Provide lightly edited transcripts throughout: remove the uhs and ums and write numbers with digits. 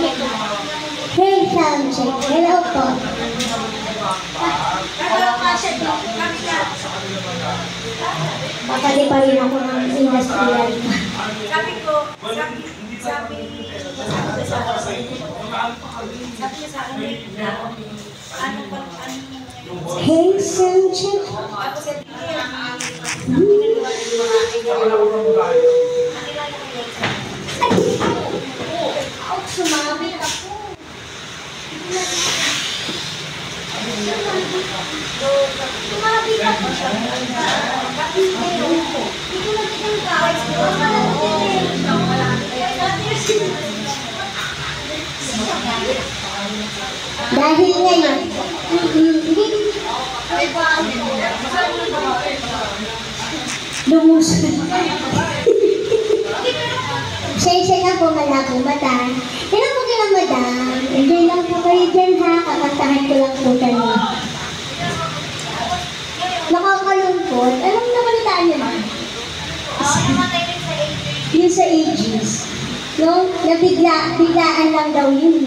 Hey, sound check. Hello po. Baka di pa rin ako ng industrial. Sabi ko, sabi sa akin, Hey, sound check. Sumabit ako. Sumabit ako. Hindi ko nakitang guys. Dahil ngayon, lumusot. Say na po, malabo mata. Hello po kayo, madam. Enjoy lang po kayo dyan, ha. Kakantahan ko lang po kayo. Nakakalungkot. Anong nabalitaan niyo na? Yung sa ages. No? Biglaan lang daw yun.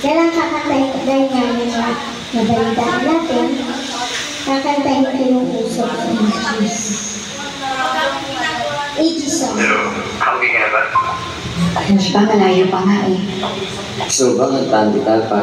Kailan kakantahin dahil nga yung nabalitaan natin, kakantahin ko yung usok sa ages. Ages song. Mas pa, malayo pa nga eh. So ba, nagtanditan pa?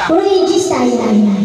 Puro ages tayo na.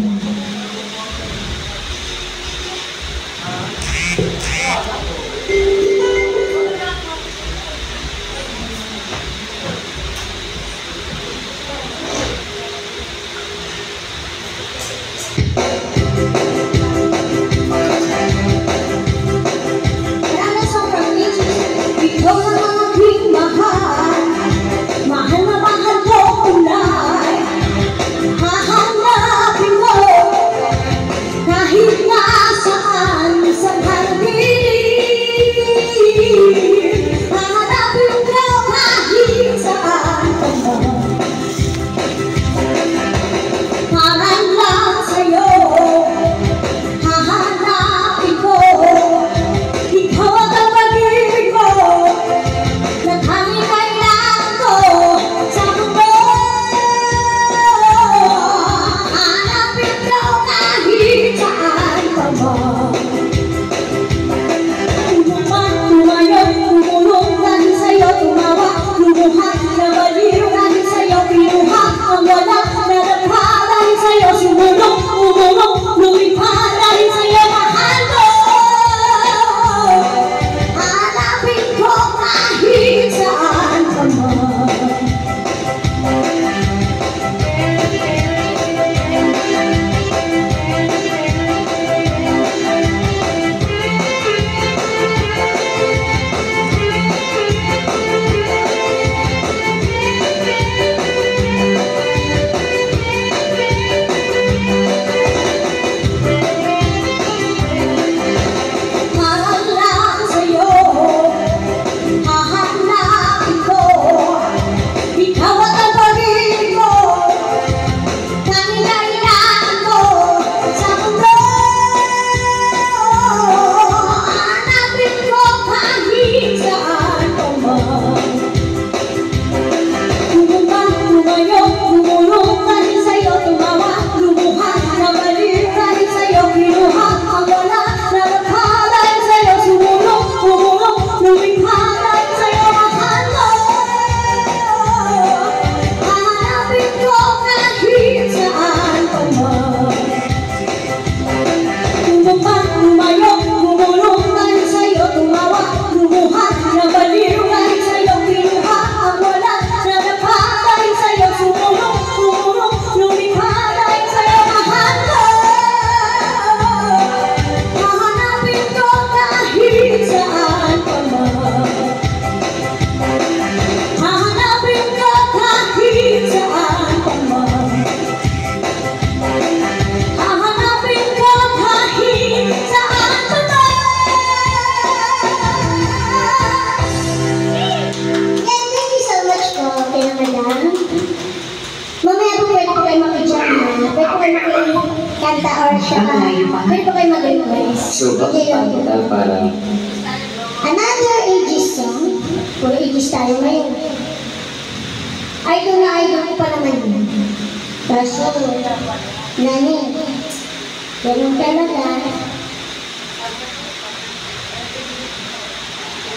Kanta or siya pwede po kayo mag-request. So, bakit kita para Another ages song. Puro ages tayo ngayon. Idol na idol ko pa naman yun. Kaso, nani, ganun talaga.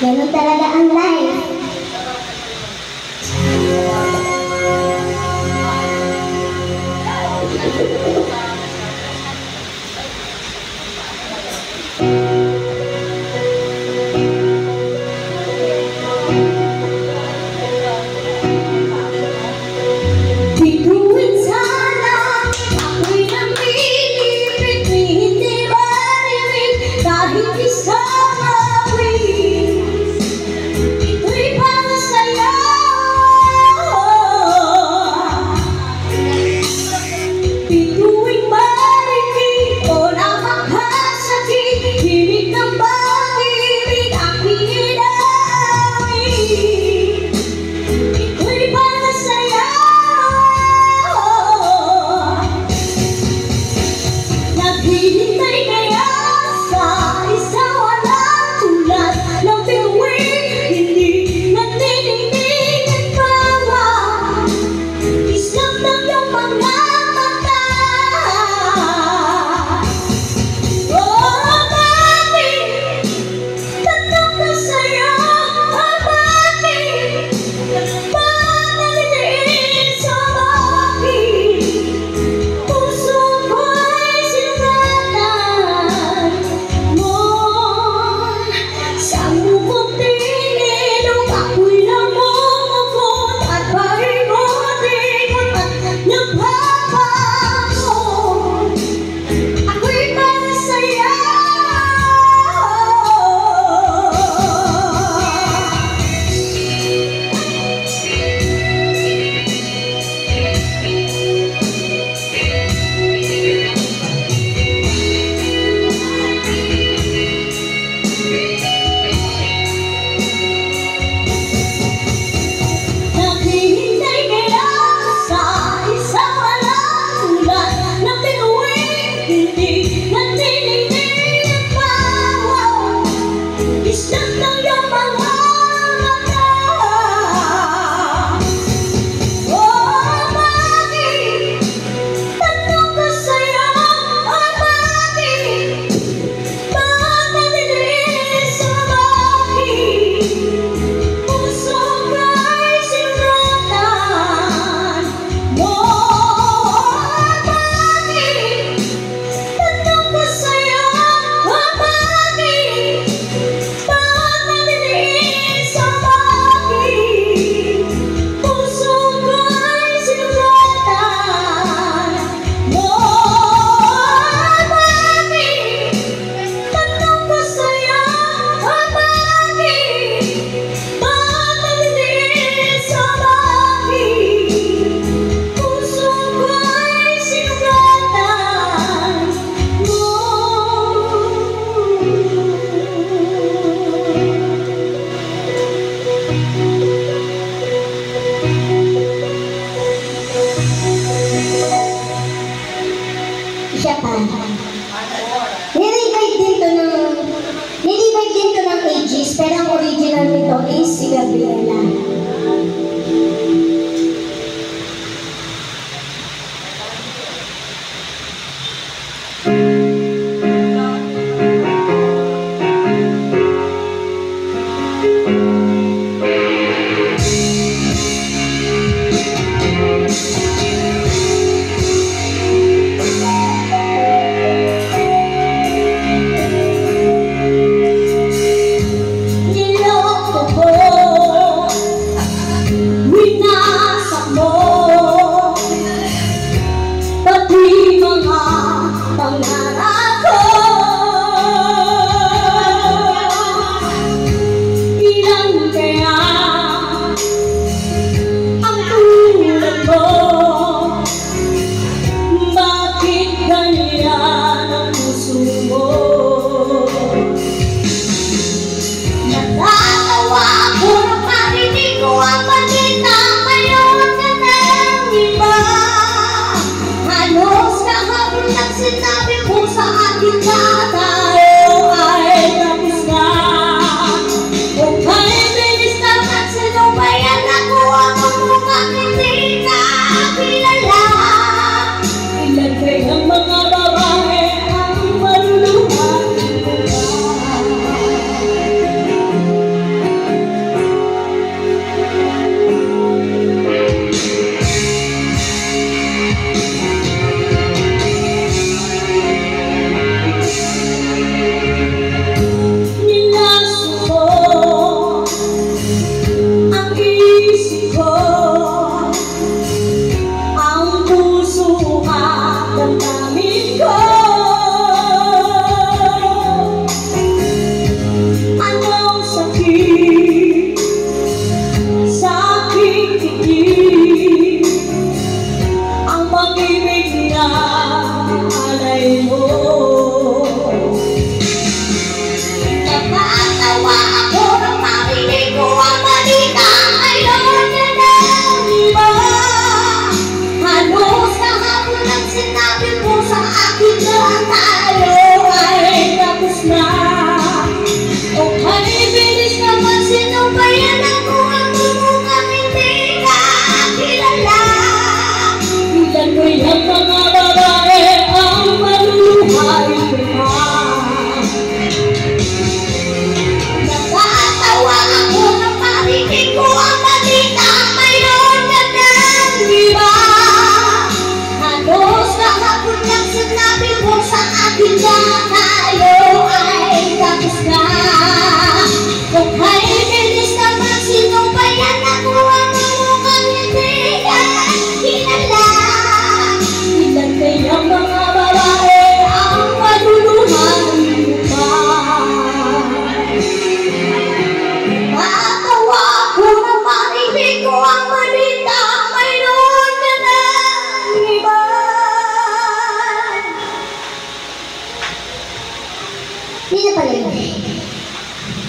Ganun talaga ang life. Kahit isang awit, ito'y remake din to ng Aegis, pero ang original nito is si Gabriela.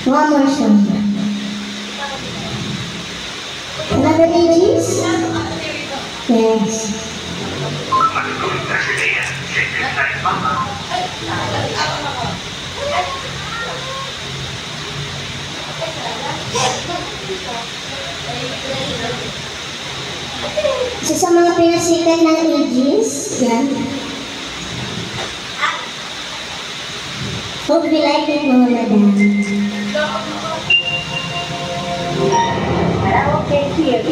One more song. Another Aegis? Yes. Isa sa mga pinasikat ng Aegis, yan. Hope you like it, mga madam. Okay, here.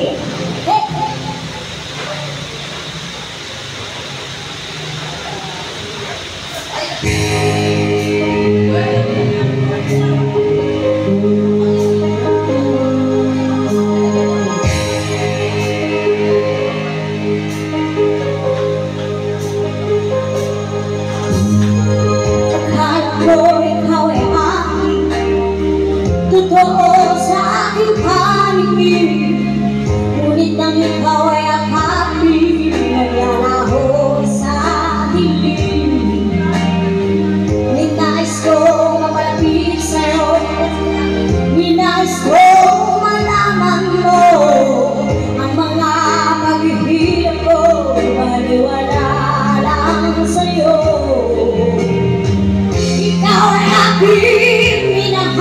Totoo sa aking paningin, ngunit nang ikaw ay akapin, naglalaho sa dilim. Ninais ko mapalapit sa'yo, ninais ko malaman mo ang mga paghihirap ko, maniwala lang sa'yo. Ikaw ay aking minahal,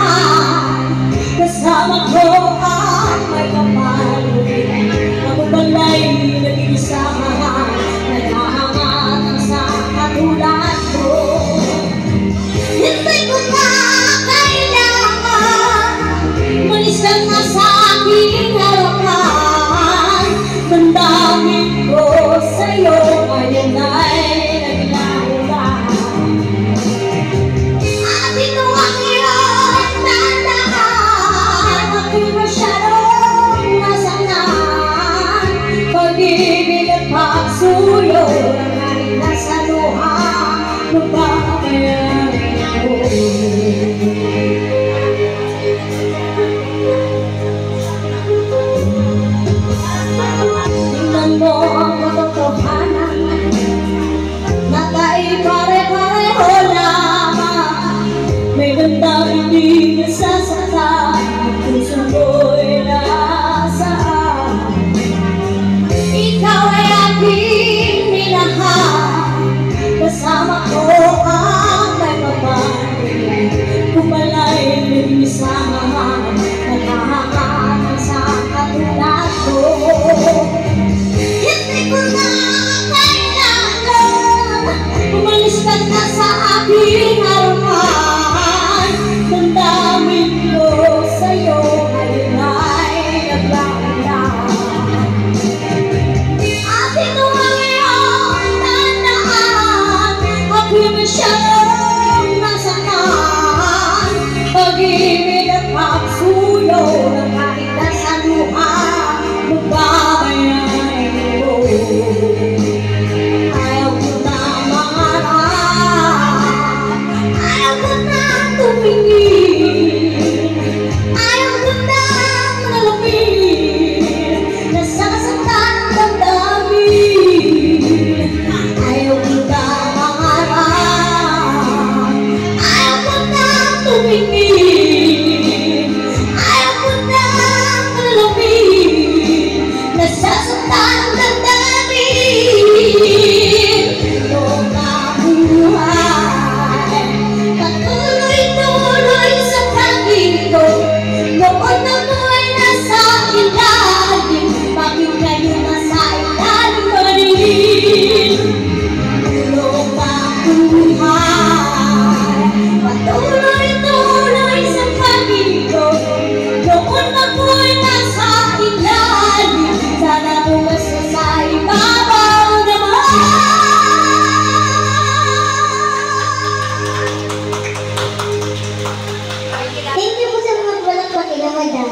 Thank you po sa mga palakpak ila, madam.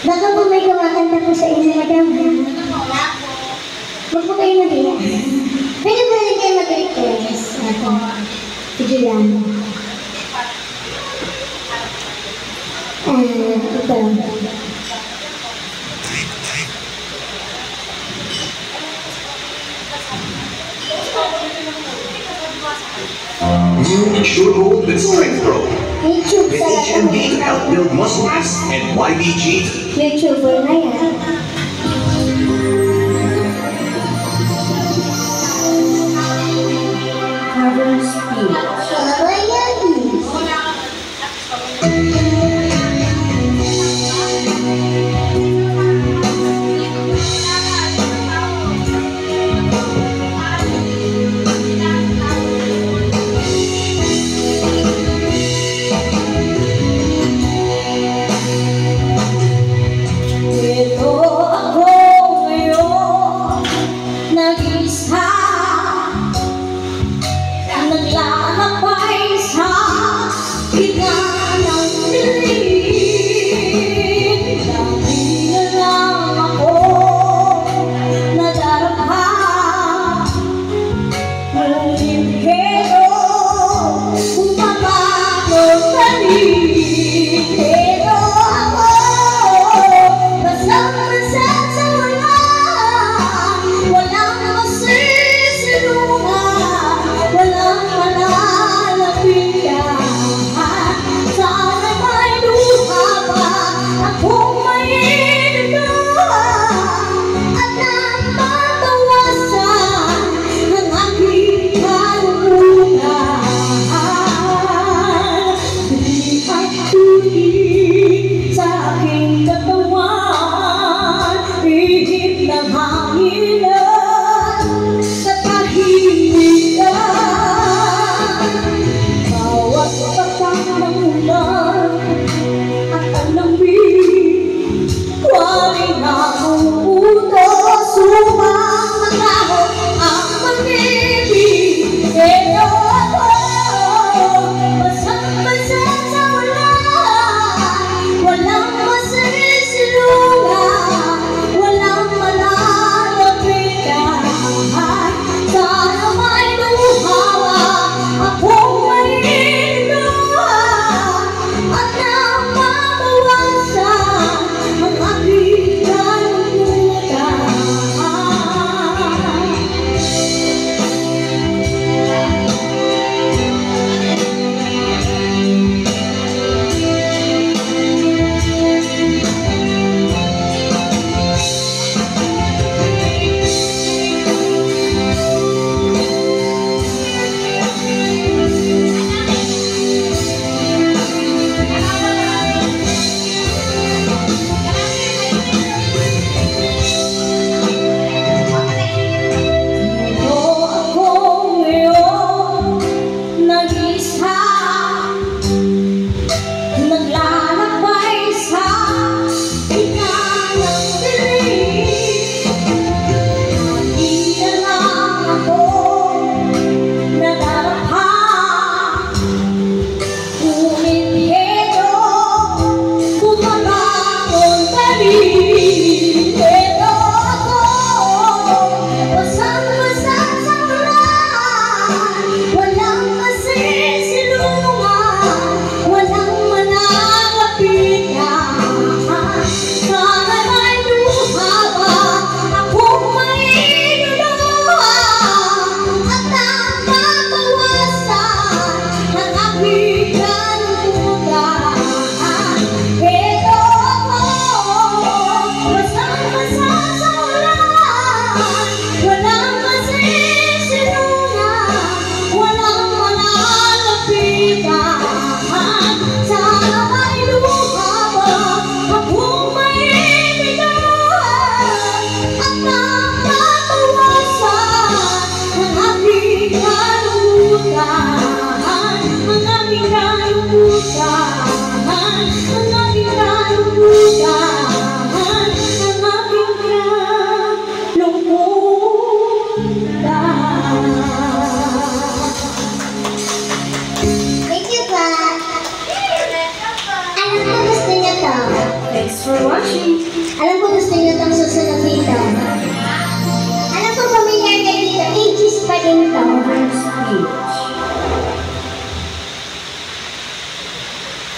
Baka po may kumakanta po sa inyo, madam. Huwag po kayo mag-iya. Pwede po rin kayo mag-request. Sige lang. Ito. New Sure Hold with Strength Pro. YouTube With sa lahat ng HMB to help build muscle mass and YBG. YouTuber na yan. Cover speech. Wala yan. Ito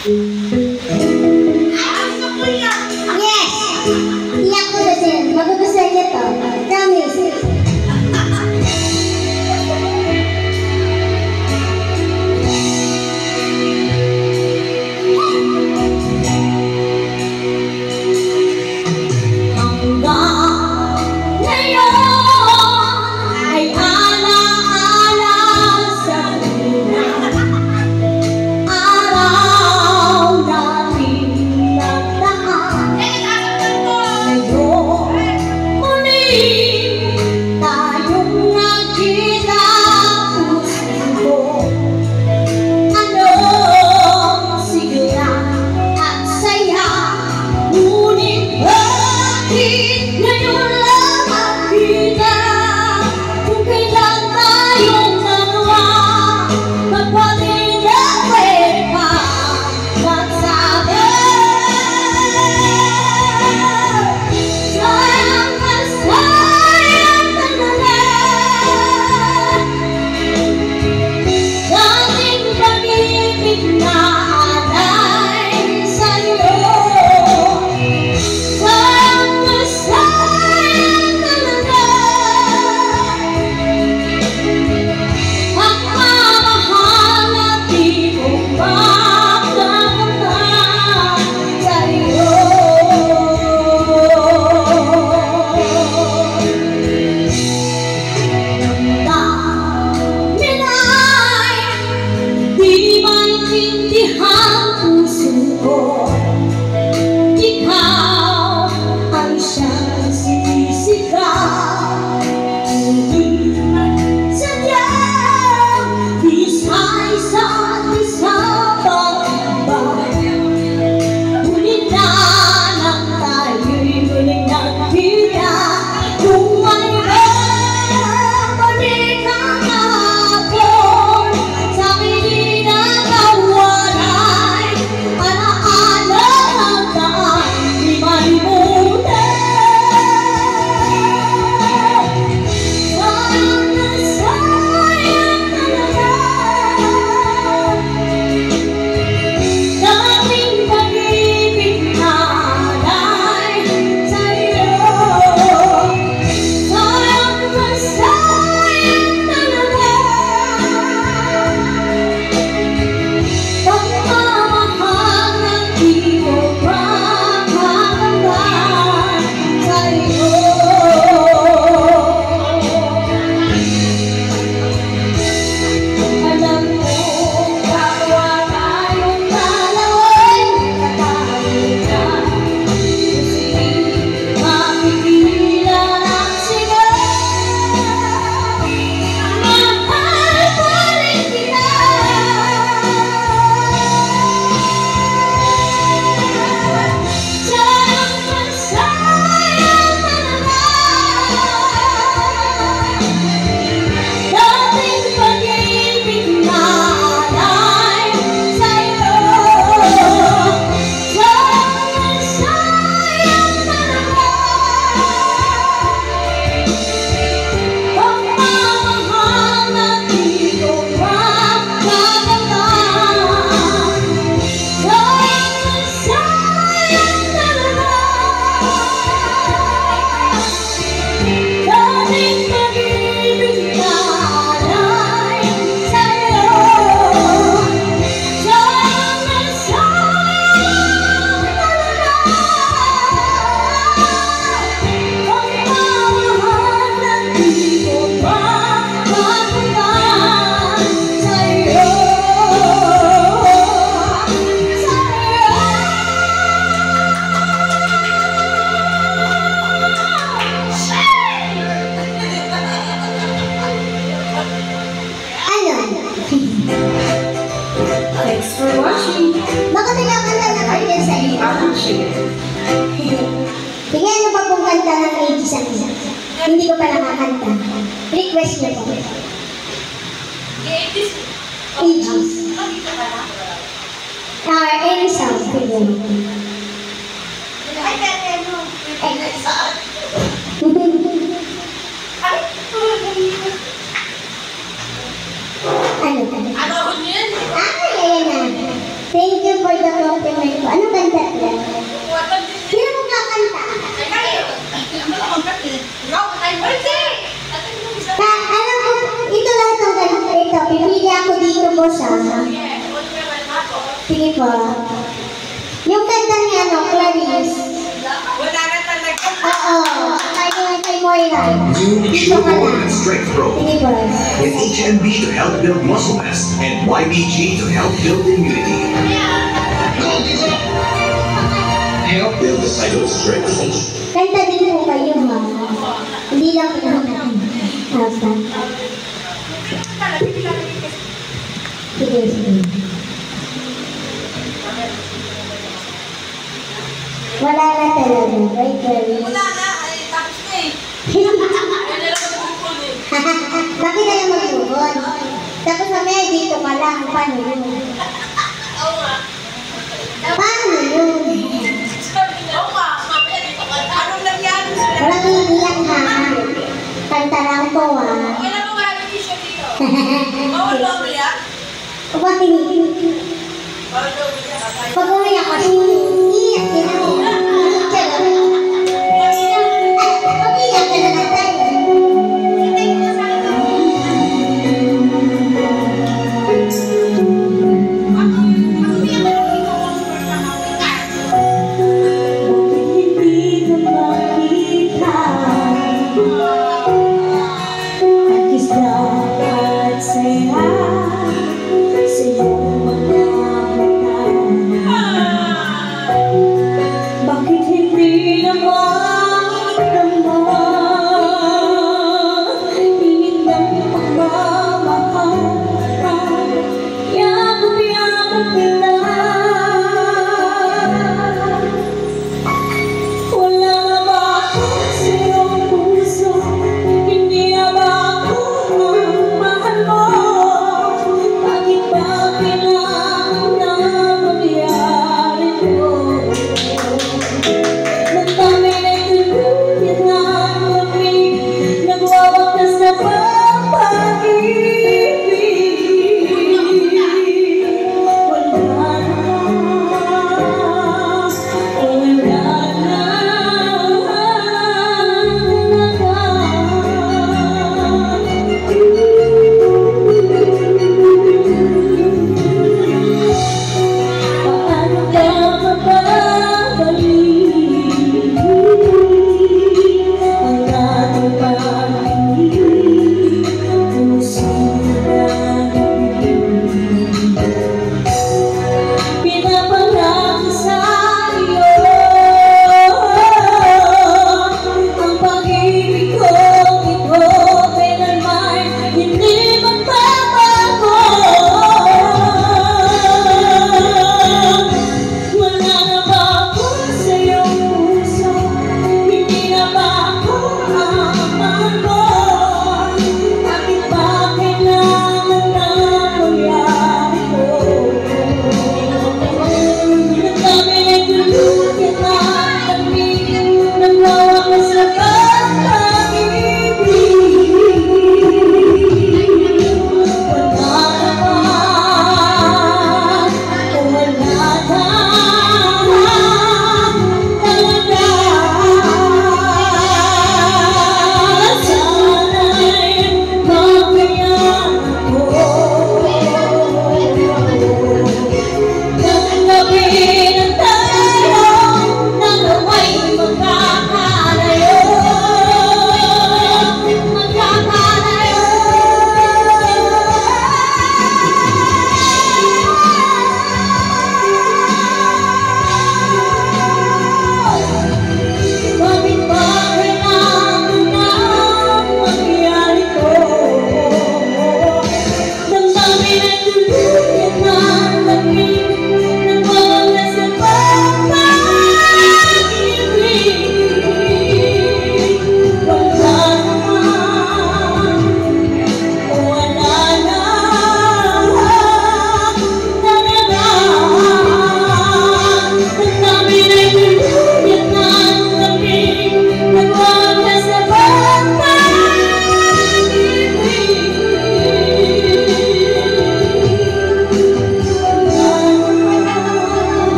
Yes! Iyak ko na siya. Magugustuhan niya to. Promise. Thanks for watching. Baka nilakanta na kayo sa iyo. Tingnan niyo pa pong kanta ng ages ang isa. Hindi ko pa nakakanta. Request niyo po. Ages. Any sound. Ano? Ano yun? Ayan na. Thank you for the compliment po. Anong kanta po? Sino mo kakanta? Alam ko, ito lang itong kanta. Ito, pipili ako dito po sa... Sige po. Yung kanta niya, no, Clarice. Wala na talaga. Oo, kay Moira. New Dito Chew ka Gold lang. and Strength Pro. Sige po. With HMB to help build muscle mass and YBG to help build immunity. Help build the cycle strength. Kanta din po kayo, ha? Hindi lang po naman. Hasta. Sige, sige. Wala na talaga, right, Clarice? Wala na. Ay, tapos na eh. Bakit na yung magtubon? Tapos mamaya dito ka lang, paano yun? Oo nga. Paano yun? Oo nga. Mamaya dito ka. Anong nangyari sila? Walang iiyak ha. Kanta lang to ha. Okay na mo nga yung t-shirt dito. Bawal ba umiyak? Bakit? Bawal ba umiyak? Pag umiyak kasi iiyak din ako. Pag-iyak ka na lang tayo.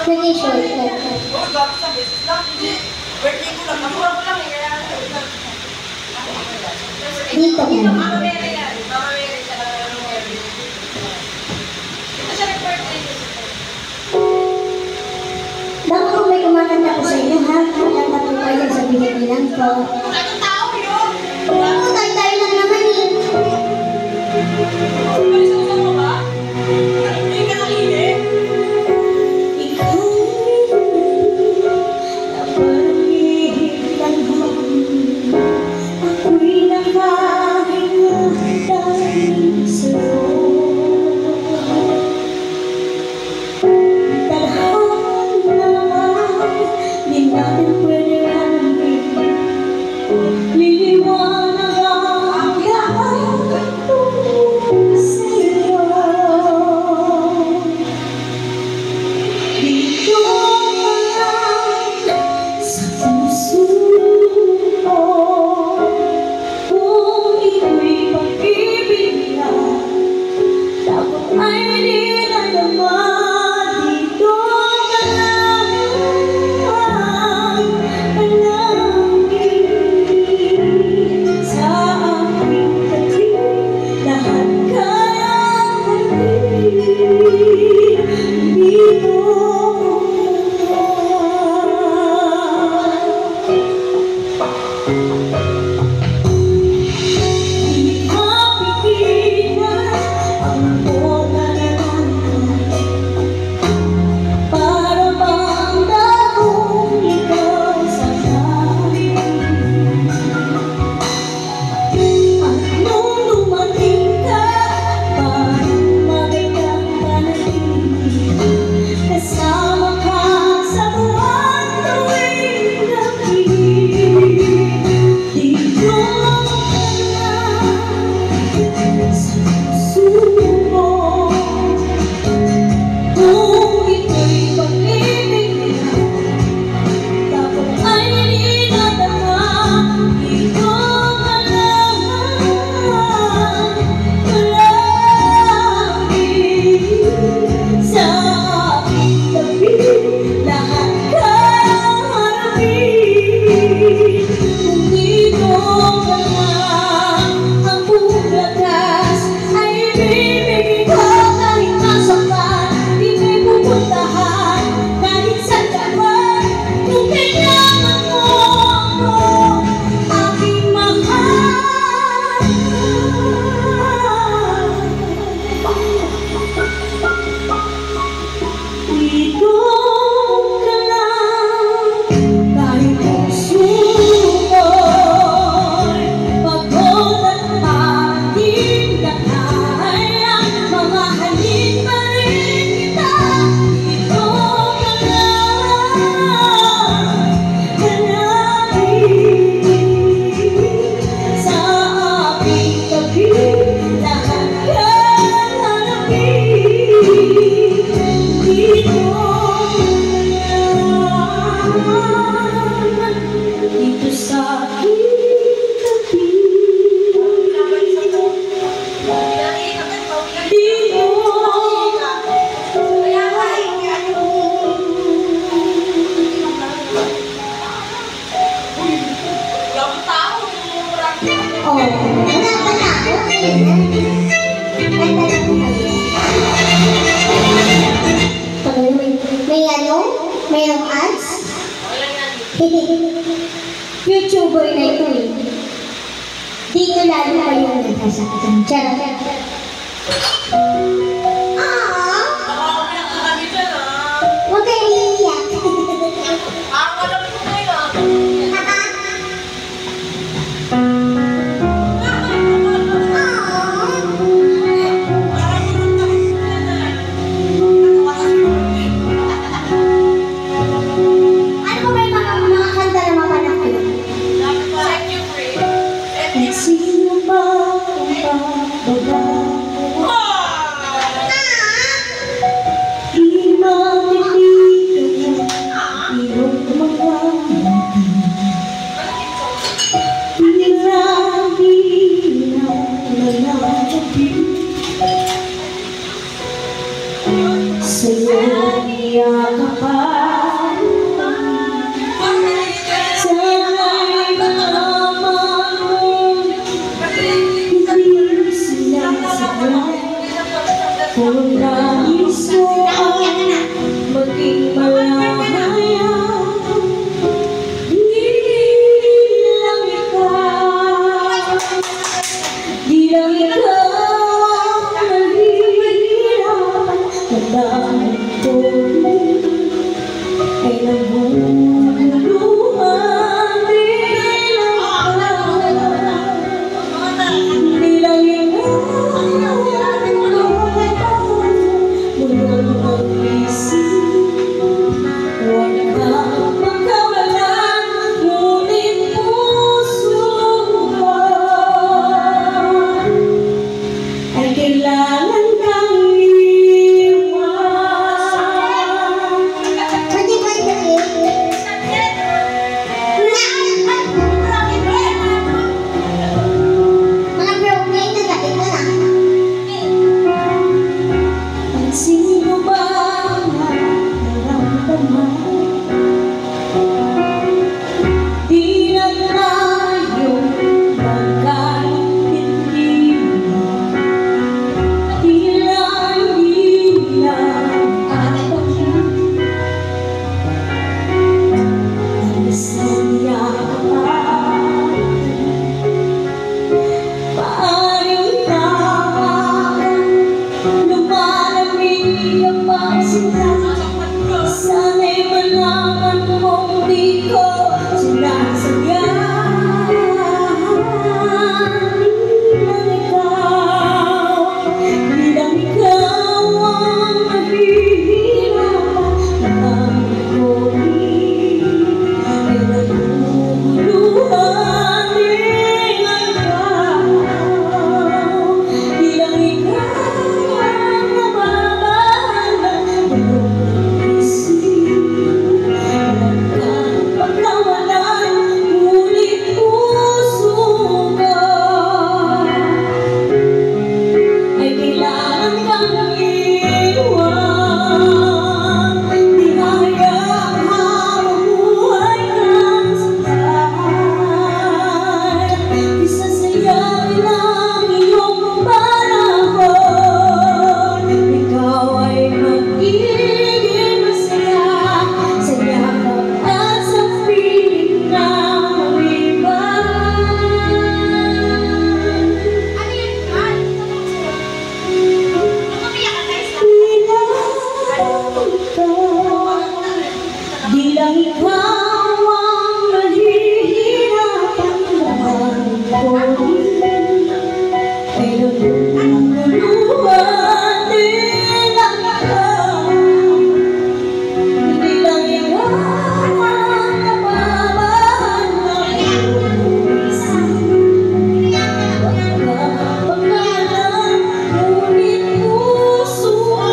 Naging shortcut. Oo, dati sa business lang. Hindi. Birthday ko lang. Kamura ko lang eh. Kaya Dito nga. Mama Mary yan. Mama Mary siya lang. Mama Mary. Ito siya nag-birthday. Baka kung may kumakanta ko sa inyo, ha? Kanta po kayo, sabihin niyo lang po. Wala itong tao yun. Oo, tayo-tayo lang naman eh. Palisusan mo ba? Hindi ka nakinig. Ikaw napangihip lang mo. Ako'y nakahinga dahil sa'yo. Tadhana naman, di natin pwede alamin. Liliwanag ang lahat tungkol sa'yo. Dito ka lang sa puso ko. Kung ito'y pag-ibig na, dapat ay di na naman. Dito ka lang palagi sa aking tabi. Lahat kayang halin dito ka. Di mapigilan ang paglalakad. Para bang dahong ikaw sa akin. At nung dumating ka, parang magandang panaginip. Kasama ka sa buwan tuwing gabi. Dito ka lang sa puso ko. Kung ito'y pag-ibig na, dapat ay ninadama. Dito ka lang palagi sa aking tabi. Lahat kang harapin. Kung dito ka lang, ang buong lakas ay ibibigay ko. Kahit nasaktan, di ko'y pupuntahan. Kahit saan ka man, kung kailangan mo ako, aking mahal. Dito ka lang, kahit puso ko'y pagod at aking kaya, mamahalin pa rin kita. Dito ka lang, palagi sa aking tabi. Lahat kang harapin. Dito dito sa aking tabi. Dito oh, kanta na ako. Kanta na po kayo. Pag may ano? Mayroong ads? YouTuber na ito eh. Dito lalo kayo nagkasaktan. Charot. Huwag kayo iiyak. Ano ba may mga kanta na mapanak kayo? At sino ba kung pagbaba? Di matitigan ang iyong mga ngiti. Pinilagi ng lalaki. Sa'yo niyakapan malaman mong di ko sinasadya. Bilang ikaw ang mahihirapan ng iko'y naguguluhan din ang ikaw. Bilang ikaw ang nababahal ng iyong isip, walang kang pagkawalan, ngunit puso ko ay kailangan kang iwan. Di hayaan habang buhay kang sakay, isasayangin ang iyong panahon. Ikaw ay magiging masaya sa yakap at sa piling na mawibay. Ano yun? Umiyak ka guys. Bilang ikaw ang mahihirapan naman iko'y ay naguguluhan din ang ikaw. Bilang ikaw ang nababahal ng iyong isip, walang pagkawalan, ngunit puso ko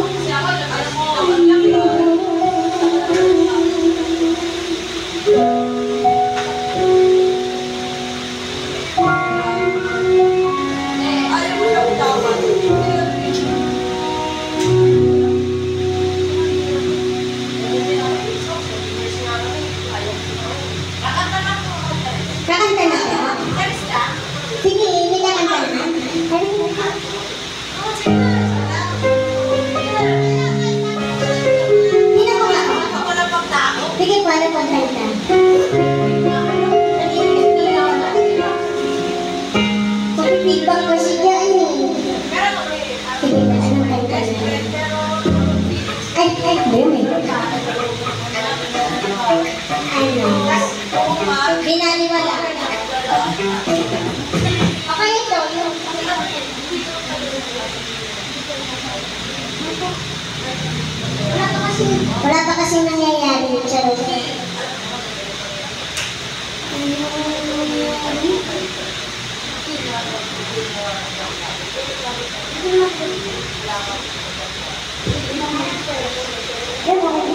Kasi ako, alam mo, umiyak yun. Ayaw mo siya utawan. Kakanta na po. Kakanta na ka? Charis ka? Sige, may kakanta na. Oo, sige na. Hindi na ko nga. Ako lang pagtako. Sige, paano pagkanta? Pag-feedback ko si Jan eh. Pero kami, Sige na, anong kanta na? pero Ay, ayun eh. Ano? Binaliwala. Okay, ito. Wala pa kasing nangyayari. Charot. Ewan ko.